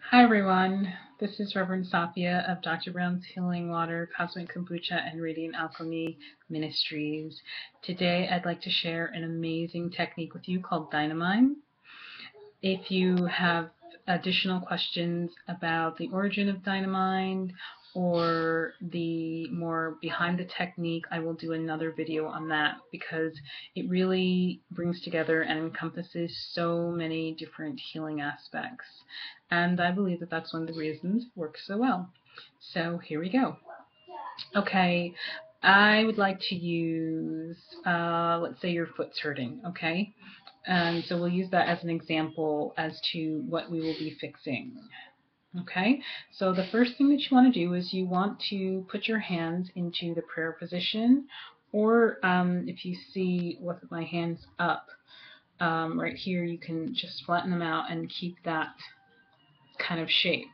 Hi everyone, this is Reverend Safia of Dr. Brown's Healing Water, Cosmic Kombucha, and Radiant Alchemy Ministries. Today I'd like to share an amazing technique with you called Dynamind. If you have additional questions about the origin of Dynamind or the more behind the technique, I will do another video on that because it really brings together and encompasses so many different healing aspects. And I believe that that's one of the reasons it works so well. So here we go. Okay, I would like to use, let's say your foot's hurting, okay? And so we'll use that as an example as to what we will be fixing. Okay, so the first thing that you want to do is you want to put your hands into the prayer position, or if you see with my hands up, right here, you can just flatten them out and keep that kind of shape,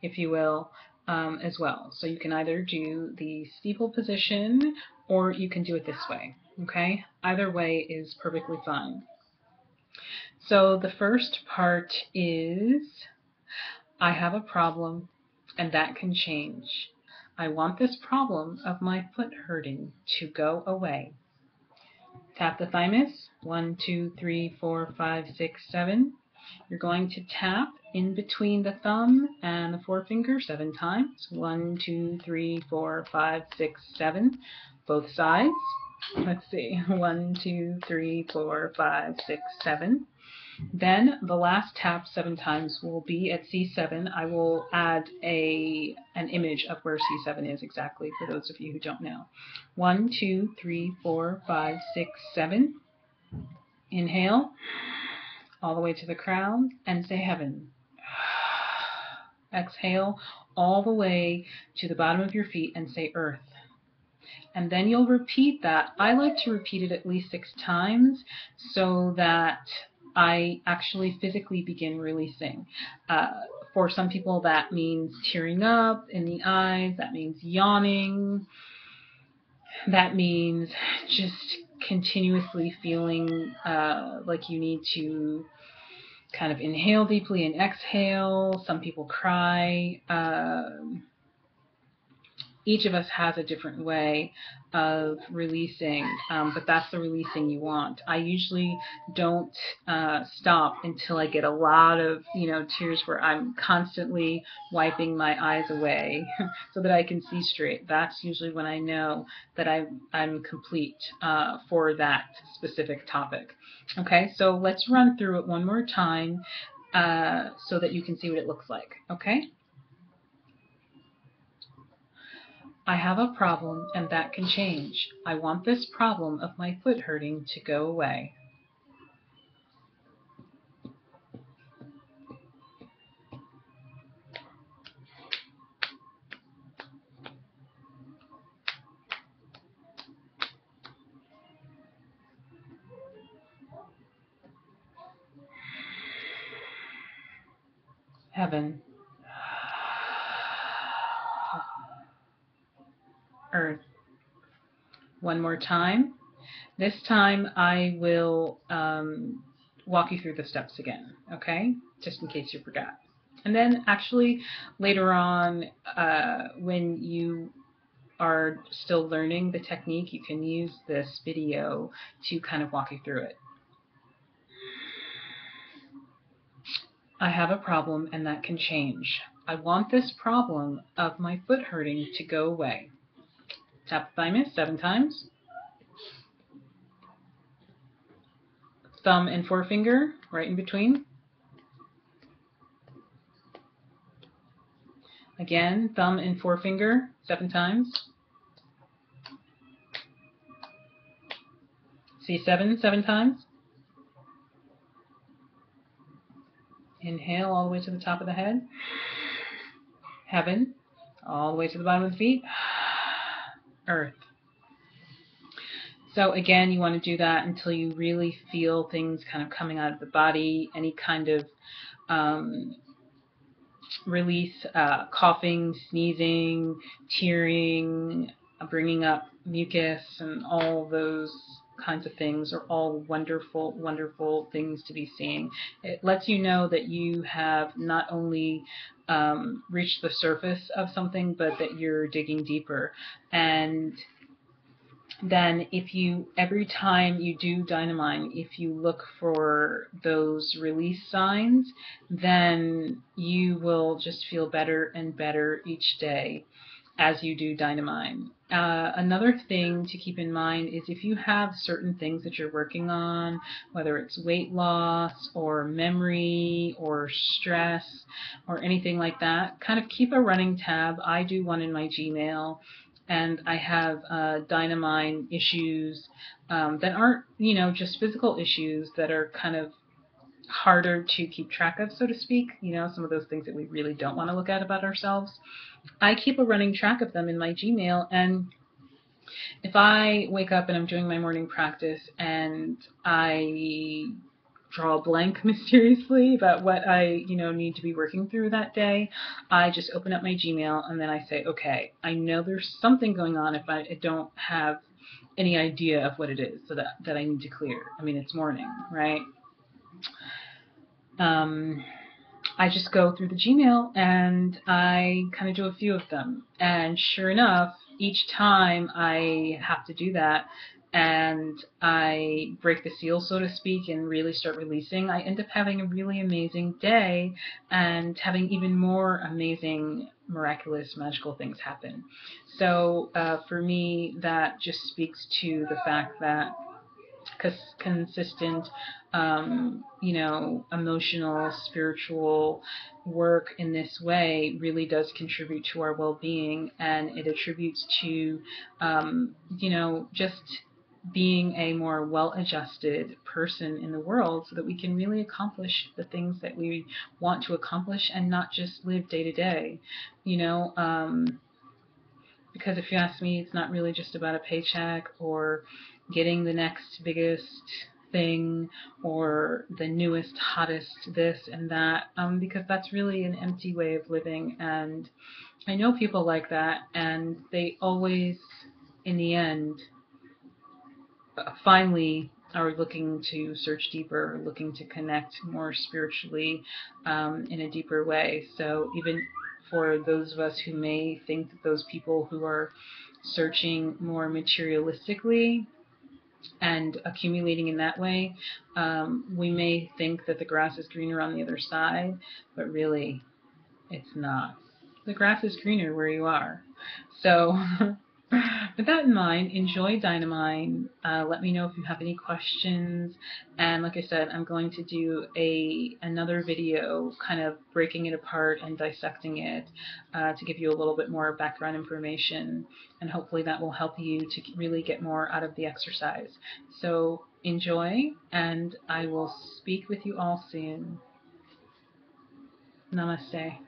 if you will, as well. So you can either do the steeple position or you can do it this way. Okay, either way is perfectly fine. So the first part is I have a problem and that can change. I want this problem of my foot hurting to go away. Tap the thymus. 1, 2, 3, 4, 5, 6, 7. You're going to tap in between the thumb and the forefinger 7 times. 1, 2, 3, 4, 5, 6, 7. Both sides. Let's see. 1, 2, 3, 4, 5, 6, 7. Then the last tap 7 times will be at C7. I will add an image of where C7 is exactly for those of you who don't know. 1, 2, 3, 4, 5, 6, 7. Inhale all the way to the crown and say heaven. Exhale all the way to the bottom of your feet and say earth. And then you'll repeat that. I like to repeat it at least 6 times so that I actually physically begin releasing. For some people that means tearing up in the eyes, that means yawning, that means just continuously feeling like you need to kind of inhale deeply and exhale. Some people cry. Each of us has a different way of releasing, but that's the releasing you want. I usually don't stop until I get a lot of, tears where I'm constantly wiping my eyes away so that I can see straight. That's usually when I know that I'm complete for that specific topic. Okay, so let's run through it one more time so that you can see what it looks like. Okay? I have a problem and that can change. I want this problem of my foot hurting to go away. Heaven, earth. One more time. This time I will walk you through the steps again, okay? Just in case you forgot. And then actually later on when you are still learning the technique, you can use this video to kind of walk you through it. I have a problem and that can change. I want this problem of my foot hurting to go away. Tap the thymus 7 times. Thumb and forefinger right in between. Again, thumb and forefinger 7 times. C7 7 times. Inhale all the way to the top of the head. Heaven, all the way to the bottom of the feet. Earth. So again, you want to do that until you really feel things kind of coming out of the body, any kind of release, coughing, sneezing, tearing, bringing up mucus, and all those kinds of things are all wonderful, wonderful things to be seeing. It lets you know that you have not only reached the surface of something, but that you're digging deeper. And then every time you do Dynamind, if you look for those release signs, then you will just feel better and better each day as you do Dynamind. Another thing to keep in mind is if you have certain things that you're working on, whether it's weight loss or memory or stress or anything like that, kind of keep a running tab. I do one in my Gmail, and I have Dynamind issues that aren't, just physical issues that are kind of harder to keep track of, so to speak. Some of those things that we really don't want to look at about ourselves. I keep a running track of them in my Gmail, and if I wake up and I'm doing my morning practice and I draw a blank mysteriously about what I, need to be working through that day, I just open up my Gmail and then I say, okay, I know there's something going on if I don't have any idea of what it is so that I need to clear. I mean, it's morning, right? I just go through the Gmail and I kind of do a few of them. And sure enough, each time I have to do that and I break the seal, so to speak, and really start releasing, I end up having a really amazing day and having even more amazing, miraculous, magical things happen. So for me, that just speaks to the fact that consistent, emotional, spiritual work in this way really does contribute to our well-being, and it attributes to, just being a more well-adjusted person in the world so that we can really accomplish the things that we want to accomplish and not just live day to day, because if you ask me, it's not really just about a paycheck or getting the next biggest thing or the newest, hottest this and that, because that's really an empty way of living. And I know people like that, and they always, in the end, finally are looking to search deeper, looking to connect more spiritually in a deeper way. So even for those of us who may think that those people who are searching more materialistically and accumulating in that way, we may think that the grass is greener on the other side, but really it's not. The grass is greener where you are. So with that in mind, enjoy Dynamind. Let me know if you have any questions. And like I said, I'm going to do another video kind of breaking it apart and dissecting it to give you a little bit more background information. And hopefully that will help you to really get more out of the exercise. So enjoy, and I will speak with you all soon. Namaste.